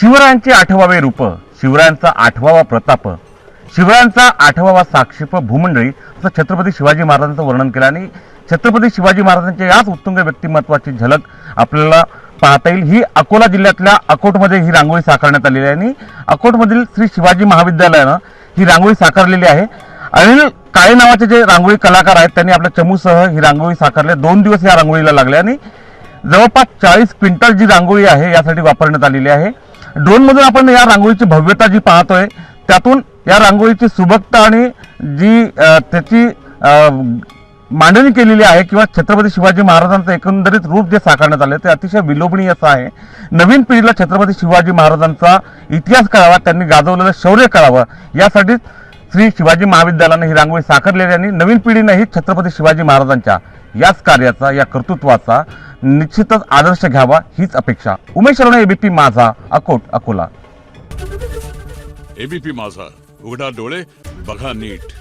शिवरायांचे 8वावे रूप, शिवरायांचा 8वावा प्रताप, शिवरायांचा 8वावा साक्षीप भूमंडळी असं छत्रपती शिवाजी महाराजांचं वर्णन केलं। आणि छत्रपती शिवाजी महाराजांच्या याच उत्तुंग व्यक्तिमत्वाची झलक आपल्याला पाहता येईल। ही अकोला जिल्ह्यातल्या अकोटमध्ये ही रांगोळी साकारण्यात आलेली आहे आणि अकोटमधील श्री शिवाजी महाविद्यालयानं ही रांगोळी साकारलेली आहे। अनिल काळे नावाचे जे रांगोळी कलाकार आहेत त्यांनी आपल्या चमूसह ही रांगोळी साकारली। 2 दिवस या रांगोळीला लागले आणि जवळपास 40 क्विंटल जी रांगोळी आहे यासाठी वापरण्यात आलेली आहे। ड्रोन मधून आपण या रांगोळीची भव्यता जी पाहतोय त्यातून या रांगोळीची सुबकता आणि जी त्याची मांडणी केलेली आहे किंवा छत्रपती शिवाजी महाराजांचं एकंदरीत रूप जे साकारण्यात आले ते अतिशय विलोभनीय असं आहे। नवीन पिढीला छत्रपती शिवाजी महाराजांचा इतिहास कळावा, त्यांनी गाजवलेलं शौर्य कळावं यासाठी श्री शिवाजी महाविद्यालयाने ही रांगोळी साकारलेली आणि नवीन पिढीनेही छत्रपती शिवाजी महाराजांच्या याच कार्याचा, या कर्तृत्वाचा निश्चितच आदर्श घ्यावा हीच अपेक्षा। उमेश रणे, एबीपी माझा, अकोट, अकोला। एबीपी माझा, उघडा डोळे बघा नीट।